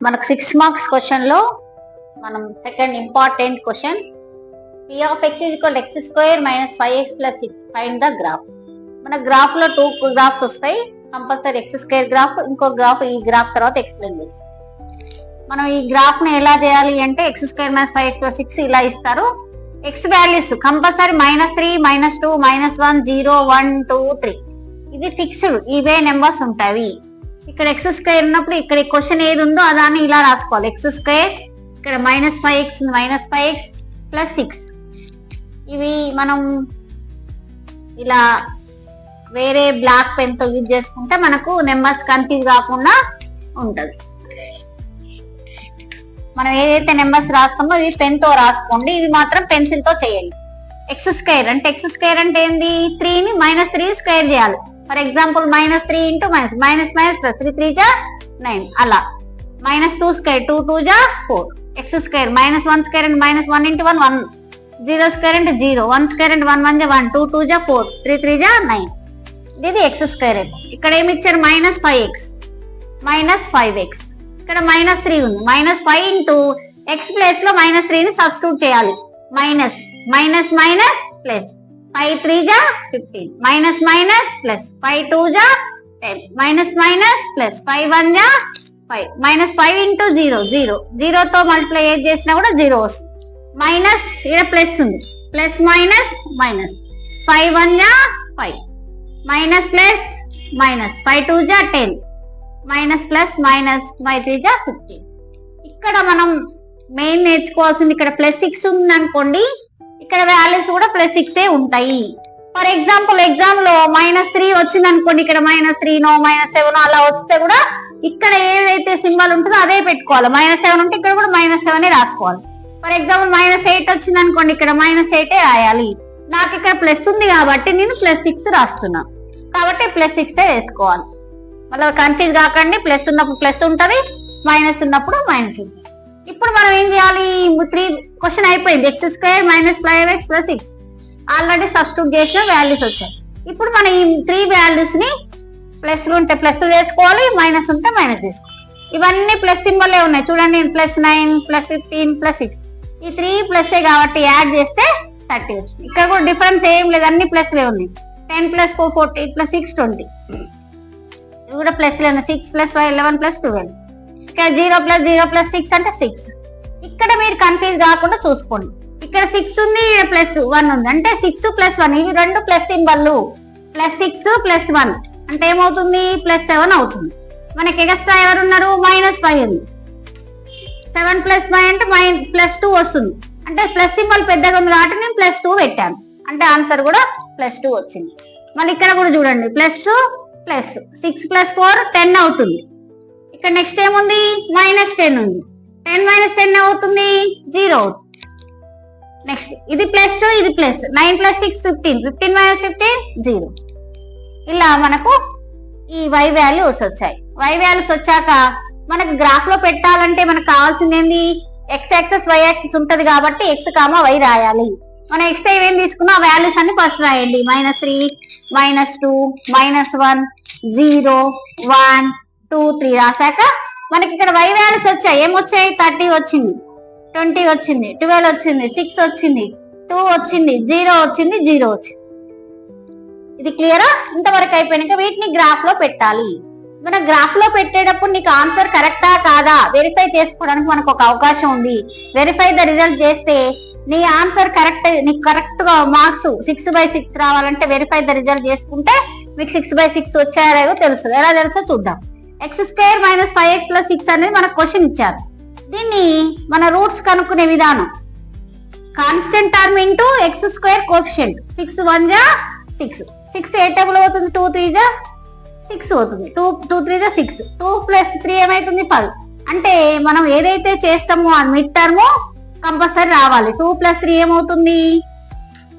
మనకు 6 marks question లో మనం second important question p of x is equal to x square minus 5x plus 6 find the graph. మన graph లో 2 graphs వస్తాయి, compulsory x square graph, ఇంకో graph ఈ graph తర్వాత ఎక్స్ప్లెయిన్ చేస్తాం. మనం ఈ గ్రాఫ్ ని ఎలా చేయాలి అంటే x square minus 5x plus 6 ఇలా ఇస్తారు. x వాల్యూస్ కంపల్సరీ -3 -2 -1 0 1 2 3 ఇది ఫిక్స్డ్, ఇవే నెంబర్స్ ఉంటాయి. ఇక్కడ x స్క్వేర్ ఉన్నప్పుడు ఇక్కడ క్వశ్చన్ ఏది ఉందో అదాన్ని ఇలా రాసుకోవాలి. x స్క్వేర్ ఇక్కడ -5x ప్లస్ 6 ఇవి మనం ఇలా వేరే బ్లాక్ పెన్ తో యూజ్ చేసుకుంటే మనకు నెంబర్స్ కన్ఫ్యూజ్ కాకుండా ఉంటది. మనం ఏదైతే నెంబర్స్ రాస్తామో ఇవి పెన్ తో రాసుకోండి, ఇవి మాత్రం పెన్సిల్ తో చేయండి. x స్క్వేర్ అంటే ఏంది, 3 ని -3 స్క్వేర్ చేయాలి. For example -3 into minus plus 3 3 జా 9 అలా. -2 స్క్వేర్ 2 2 జా 4. x స్క్వేర్ -1 స్క్వేర్ అంటే -1 ఇంటూ 1 1. 0 స్క్వేర్ అంటే 0. 1 స్క్వేర్ అంటే 1 1 జా 1. 2 2 జా 4. 3 3 జా 9. ఇది x స్క్వేర్. ఇక్కడ ఏమి ఇచ్చారు, -5x -5x. ఇక్కడ -3 ఉంది. -5 ఇంటూ x ప్లేస్ లో -3 ని సబ్స్టిట్యూట్ చేయాలి. మైనస్ ప్లస్ 5 3 జా 15 మైనస్ ప్లస్ 5 2 జా 10 మైనస్ ప్లస్ 5 1 జా 5 -5 ఇంటూ 0 తో మల్టిప్లై ఏది చేసినా కూడా 0 వస్తుంది. మైనస్ ఇక్కడ ప్లస్ ఉంది, ప్లస్ మైనస్ 5 1 జా 5 మైనస్ ప్లస్ 5 2 జా 10 మైనస్ ప్లస్ 5 3 జా 15. ఇక్కడ మనం మెయిన్ నేర్చుకోవాల్సింది, ఇక్కడ ప్లస్ 6 ఉంది అనుకోండి, ఇక్కడ వాల్యూస్ కూడా ప్లస్ 6 ఉంటాయి. ఫర్ ఎగ్జాంపుల్ ఎగ్జామ్ లో -3 వచ్చింది అనుకోండి, ఇక్కడ -3 -7 అలా వస్తే కూడా ఇక్కడ ఏదైతే సింబల్ ఉంటుందో అదే పెట్టుకోవాలి. -7 ఉంటే ఇక్కడ కూడా -7 రాసుకోవాలి. ఫర్ ఎగ్జాంపుల్ -8 వచ్చింది అనుకోండి, ఇక్కడ -8 రాయాలి. నాకు ఇక్కడ ప్లస్ ఉంది కాబట్టి నేను +6 రాస్తున్నా, కాబట్టి +6 వేసుకోవాలి. మళ్ళీ కన్ఫ్యూజ్ కాకండి, ప్లస్ ఉన్నప్పుడు ప్లస్ ఉంటది, మైనస్ ఉన్నప్పుడు మైనస్ ఉంటుంది. ఇప్పుడు మనం ఏం చేయాలి, 3 క్వశ్చన్ అయిపోయింది. x square -5x plus 6 already substitute చేసిన వాల్యూస్ వచ్చాయి. ఇప్పుడు మనం ఈ 3 వాల్యూస్ ని ప్లస్ ఉంటే ప్లస్ చేసుకోవాలి, మైనస్ ఉంటే మైనస్ చేసుకోవాలి. ఇవన్నీ ప్లస్ సింబల్ ఉన్నాయి చూడండి, +9 +15 +6 ఈ 3 ప్లస్ కాబట్టి యాడ్ చేస్తే 30 వచ్చింది. ఇక్కడ కూడా డిఫరెన్స్ ఏం లేదు, అన్ని ప్లస్లే ఉన్నాయి. 10 + 4 14 + 6 20 ఇవి కూడా ప్లస్లే ఉన్నాయి. 6 + 5 11 + 12 ఇక్కడ 0 + 6 అంటే 6. ఇక్కడ మీరు కన్ఫ్యూజ్ కాకుండా చూసుకోండి, ఇక్కడ 6 ఉంది, ఇక్కడ +1 ఉంది అంటే 6 + 1 ఇవి రెండు ప్లస్ సింబల్. +6 + 1 అంటే ఏమవుతుంది, +7 అవుతుంది. మనకి ఎక్స్ట్రా ఎవరు ఉన్నారు, -5 ఉంది. 7 + 5 అంటే +2 వస్తుంది. అంటే ప్లస్ సింబల్ పెద్దగా ఉంది కాబట్టి నేను +2 పెట్టాను, అంటే ఆన్సర్ కూడా +2 వచ్చింది. మళ్ళీ ఇక్కడ కూడా చూడండి, ప్లస్ 6 + 4 10 అవుతుంది. ఇక్కడ నెక్స్ట్ ఏముంది, -10 ఉంది. 10 - 10 అవుతుంది, 0 అవుతుంది. నెక్స్ట్ ఇది ప్లస్, ఇది ప్లస్. 9 + 6 15 15 - 15 0. ఇలా మనకు ఈ y వాల్యూస్ వచ్చాయి. y వాల్యూస్ వచ్చాక మనకు గ్రాఫ్ లో పెట్టాలంటే మనకు కావాల్సింది ఏంది, x యాక్సిస్ y యాక్సిస్ ఉంటది కాబట్టి x, y రాయాలి. మనం x ఏమేం తీసుకున్నా ఆ వాల్యూస్ అన్ని ఫస్ట్ రాయండి. -3 -2 -1 0 1 2 3 రాసాక మనకి ఇక్కడ y వాల్యూస్ వచ్చాయి. ఏమొచ్చాయి, 30 వచ్చింది, 20 వచ్చింది, 12 వచ్చింది, 6 వచ్చింది, 2 వచ్చింది, 0 వచ్చింది, 0 వచ్చింది. ఇది క్లియరా? ఇంతవరకు అయిపోయినాక వీటిని గ్రాఫ్ లో పెట్టాలి. మన గ్రాఫ్ లో పెట్టేటప్పుడు నీకు ఆన్సర్ కరెక్టా కాదా వెరిఫై చేసుకోవడానికి మనకు ఒక అవకాశం ఉంది. వెరిఫై ద రిజల్ట్ చేస్తే నీ ఆన్సర్ కరెక్ట్, నీకు కరెక్ట్ గా మార్క్స్ 6/6 రావాలంటే వెరిఫై ద రిజల్ట్ చేసుకుంటే మీకు 6/6 వచ్చాయో తెలుస్తుంది. ఎలా తెలుసో చూద్దాం. x స్క్వేర్ -5x ప్లస్ 6 అనేది మనకు క్వశ్చన్ ఇచ్చారు. దీన్ని మన రూట్స్ కనుక్కునే విధానం, constant term into x square coefficient. 6 1 జా 6 6 ఏ టేబుల్ అవుతుంది, 2 3 జా 6 అవుతుంది. 2 3 జా 6 2 + 3 ఏమైతుంది 10. అంటే మనం ఏదైతే చేస్తామో ఆ మిడ్ టర్మ్ కంపల్సరీ రావాలి. 2 + 3 ఏమవుతుంది,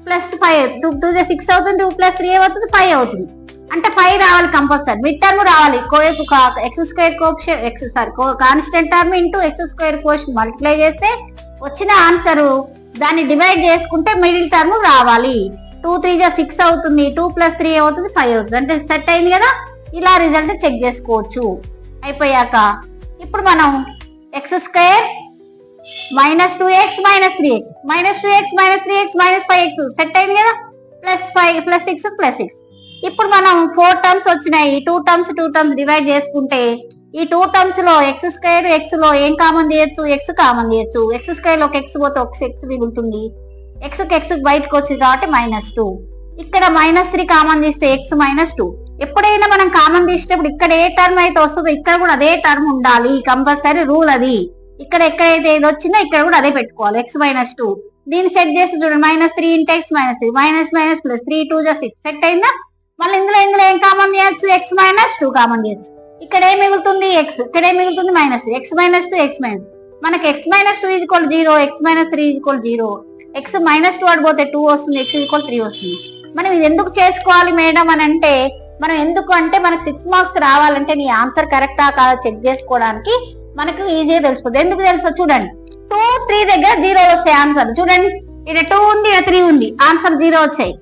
+5. 2 2 జా 6 అవుతుంది, 2 + 3 ఏమవుతుంది 5 అవుతుంది. అంటే 5 రావాలి కంపల్సరీ, మిడ్ టర్మ్ రావాలి. x square coefficient constant term into x square coefficient multiply చేస్తే వచ్చిన ఆన్సర్ దాన్ని డివైడ్ చేసుకుంటే మిడిల్ టర్మ్ రావాలి. 2 3 జా 6 అవుతుంది, 2 + 3 ఏమవుతుంది 5 అవుతుంది. అంటే సెట్ అయింది కదా. ఇలా రిజల్ట్ చెక్ చేసుకోవచ్చు. అయిపోయాక ఇప్పుడు మనం X square minus 2x minus 3x minus 2x minus 3x minus 5x set అయింది కదా, ప్లస్ 5 ప్లస్ 6 ప్లస్ 6. ఇప్పుడు మనం 4 టర్మ్స్ వచ్చినాయి, 2 టర్మ్స్ డివైడ్ చేసుకుంటే ఈ 2 టర్మ్స్ లో ఎక్స్ స్క్వేర్ ఎక్స్ లో ఏం కామన్ తీయచ్చు, ఎక్స్ కామన్ తీయచ్చు. ఎక్స్ స్క్వేర్ లో ఒక ఎక్స్ పోతే ఒక ఎక్స్ మిగులుతుంది, ఎక్స్ బయటకు వచ్చింది కాబట్టి -2. ఇక్కడ -3 కామన్ తీస్తే ఎక్స్ -2. ఎప్పుడైనా మనం కామన్ తీసినప్పుడు ఇక్కడ ఏ టర్మ్ అయితే వస్తుందో ఇక్కడ కూడా అదే టర్మ్ ఉండాలి, కంపల్సరీ రూల్ అది. ఇక్కడ ఎక్కడైతే ఏది వచ్చిందో ఇక్కడ కూడా అదే పెట్టుకోవాలి, ఎక్స్ -2. దీన్ని సెట్ చేసి చూడండి, -3 × x -3 minus minus plus 3 2 6 set అయిందా. మళ్ళీ ఇందులో ఏం కామన్ తీయచ్చు, ఎక్స్ -2 కామన్ తీయచ్చు. ఇక్కడ ఏం మిగులుతుంది ఎక్స్, ఇక్కడ ఏం మిగులుతుంది -3, ఎక్స్ -2 ఎక్స్ మైనస్. మనకి x -2 = 0, x -3 = 0. ఎక్స్ -2 అడిపోతే 2 వస్తుంది, x = 3 వస్తుంది. మనం ఇది ఎందుకు చేసుకోవాలి మేడం అని అంటే, మనం ఎందుకు అంటే మనకు 6 మార్క్స్ రావాలంటే నీ ఆన్సర్ కరెక్టా కాదా చెక్ చేసుకోవడానికి మనకు ఈజీగా తెలిసిపోతుంది. ఎందుకు తెలుసో చూడండి, 2 3 దగ్గర 0 వస్తాయి ఆన్సర్. చూడండి ఇక్కడ 2 ఉంది, ఇక్కడ 3 ఉంది, ఆన్సర్ 0 వచ్చాయి.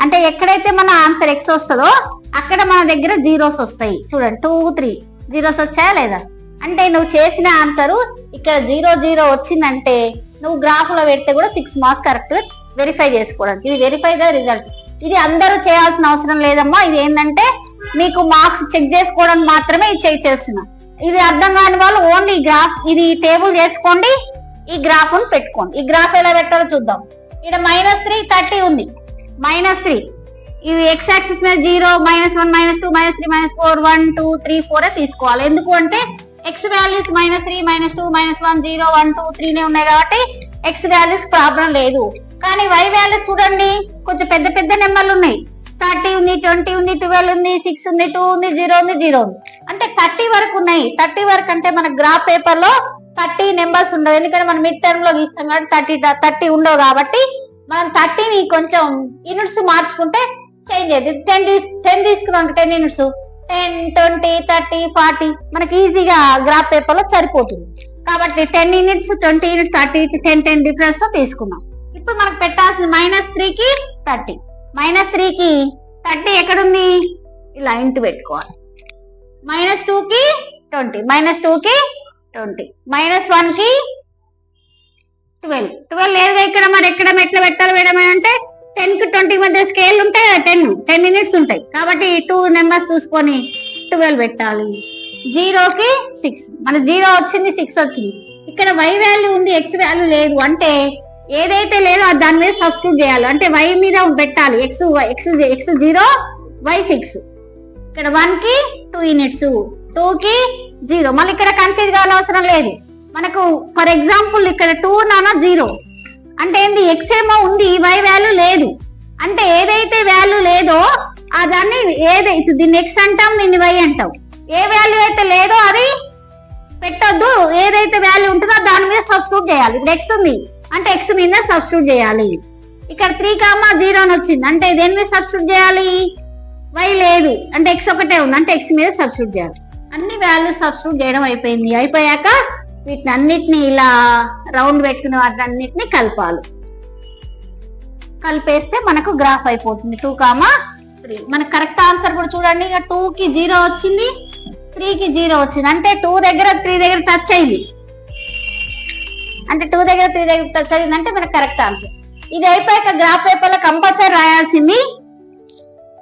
అంటే ఎక్కడైతే మన ఆన్సర్ ఎక్స్ వస్తుందో అక్కడ మన దగ్గర జీరోస్ వస్తాయి. చూడండి 2 3 జీరోస్ వచ్చాయా లేదా. అంటే నువ్వు చేసిన ఆన్సర్ ఇక్కడ 0 0 వచ్చిందంటే నువ్వు గ్రాఫ్ లో పెడితే కూడా 6 మార్క్స్ కరెక్ట్ వెరిఫై చేసుకోవడానికి. ఇది వెరిఫై ద రిజల్ట్. ఇది అందరూ చేయాల్సిన అవసరం లేదమ్మా. ఇది ఏంటంటే మీకు మార్క్స్ చెక్ చేసుకోవడానికి మాత్రమే ఇది చేస్తున్నా. ఇది అర్థం కాని వాళ్ళు ఓన్లీ గ్రాఫ్ ఇది టేబుల్ చేసుకోండి, ఈ గ్రాఫ్ ను పెట్టుకోండి. ఈ గ్రాఫ్ ఎలా పెట్టాలో చూద్దాం. ఇక్కడ -3 30 ఉంది, -3 ఇవి ఎక్స్ యాక్సిస్ మీద 0 -1 -2 -3 -4 1 2 3 4 తీసుకోవాలి. ఎందుకు అంటే ఎక్స్ వాల్యూస్ -3 -2 -1 0 1 2 3 ఉన్నాయి కాబట్టి ఎక్స్ వాల్యూస్ ప్రాబ్లం లేదు. కానీ వై వాల్యూస్ చూడండి కొంచెం పెద్ద పెద్ద నెంబర్లు ఉన్నాయి. 30 ఉంది, 20 ఉంది, 12 ఉంది, 6 ఉంది, 2 ఉంది, 0 ఉంది, 0 ఉంది. అంటే 30 వరకు ఉన్నాయి. 30 వరకు అంటే మన గ్రాఫ్ పేపర్ లో 30 నెంబర్స్ ఉండవు, ఎందుకంటే మనం మిడ్ టర్మ్ లో గీస్తాం కాబట్టి 30 ఉండవు. కాబట్టి మనం 30ని కొంచెం యూనిట్స్ మార్చుకుంటే చేంజ్ అయ్యింది. 10 తీసుకున్నాం 10 యూనిట్స్, 10 20 30 40 మనకి ఈజీగా గ్రాఫ్ పేపర్ లో సరిపోతుంది. కాబట్టి 10 యూనిట్స్ 20 యూనిట్స్ 30 10 10 డిఫరెన్స్ తో తీసుకున్నాం. ఇప్పుడు మనకు పెట్టాల్సింది -3 కి 30, -3 కి 30 ఎక్కడుంది, ఇలా ఇంటూ పెట్టుకోవాలి. -2 కి 20, -2 కి 20, -1 కి 12 లేదుగా ఇక్కడ. మరి ఎక్కడ ఎట్లా పెట్టాలి మేడం అంటే 10 కి 20 మధ్య స్కేల్ ఉంటాయి కదా, 10 యూనిట్స్ ఉంటాయి కాబట్టి 2 నెంబర్స్ చూసుకొని 12 పెట్టాలి. 0 కి 6, మన 0 వచ్చింది 6 వచ్చింది. ఇక్కడ y వాల్యూ ఉంది, x వాల్యూ లేదు. అంటే ఏదైతే లేదో దాని మీద సబ్స్టిట్యూట్ చేయాలి. అంటే y మీద పెట్టాలి, x 0 y 6. ఇక్కడ 1 కి 2 యూనిట్స్, 2 కి 0. మళ్ళీ ఇక్కడ కన్ఫ్యూజ్ కావాల్సిన లేదు మనకు. ఫర్ ఎగ్జాంపుల్ ఇక్కడ 2 నానా 0 అంటే ఏంది, ఎక్స్ ఏమో ఉంది, y వాల్యూ లేదు. అంటే ఏదైతే వాల్యూ లేదో ఆ దాన్ని ఏదైతే దీన్ని ఎక్స్ అంటాం, దీన్ని y అంటాం. ఏ వాల్యూ అయితే లేదో అది పెట్టొద్దు, ఏదైతే వాల్యూ ఉంటుందో దాని మీద సబ్స్టిట్యూట్ చేయాలి. ఇప్పుడు ఎక్స్ ఉంది అంటే ఎక్స్ మీద సబ్స్టిట్యూట్ చేయాలి. ఇక్కడ 3, 0 అని వచ్చింది అంటే దేని మీద సబ్స్టిట్యూట్ చేయాలి, y లేదు అంటే ఎక్స్ ఒకటే ఉంది అంటే ఎక్స్ మీద సబ్స్టిట్యూట్ చేయాలి. అన్ని వాల్యూస్ సబ్స్టిట్యూట్ చేయడం అయిపోయింది. అయిపోయాక వీటిని అన్నిటిని ఇలా రౌండ్ పెట్టుకునే వాటిని అన్నిటిని కలపాలి. కలిపేస్తే మనకు గ్రాఫ్ అయిపోతుంది 2, 3. మనకు కరెక్ట్ ఆన్సర్ కూడా చూడండి, ఇక 2 కి 0 వచ్చింది, 3 కి 0 వచ్చింది. అంటే 2 దగ్గర 3 దగ్గర టచ్ అయింది, అంటే 2 దగ్గర 3 దగ్గర టచ్ అయింది అంటే మనకు కరెక్ట్ ఆన్సర్. ఇది అయిపోయాక గ్రాఫ్ పేపర్ లో కంపల్సరీ రాయాల్సింది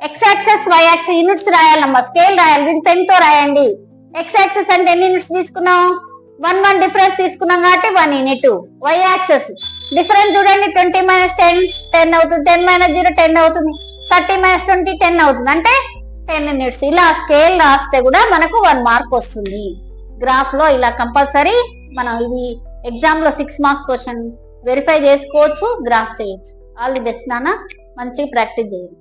x axis y axis units రాయాలమ్మా, స్కేల్ రాయాలి. ఇది పెన్ తో రాయండి. ఎక్స్ యాక్సెస్ అంటే ఎన్ని యూనిట్స్ తీసుకున్నాం, 1 డిఫరెన్స్ తీసుకున్నాం కాబట్టి 1 యూనిట్. వై యాక్సెస్ డిఫరెన్స్ చూడండి, 20 - 10 10 అవుతుంది, 10 - 0 10 అవుతుంది, 30 - 20 10 అవుతుంది అంటే 10 యూనిట్స్. ఇలా స్కేల్ రాస్తే కూడా మనకు 1 మార్క్ వస్తుంది. గ్రాఫ్ లో ఇలా కంపల్సరీ మనం ఇవి ఎగ్జామ్ లో 6 మార్క్స్ క్వశ్చన్ వెరిఫై చేసుకోవచ్చు, గ్రాఫ్ చేయొచ్చు. ఆల్ ది బెస్ట్ నాన్న, మంచిగా ప్రాక్టీస్ చేయండి.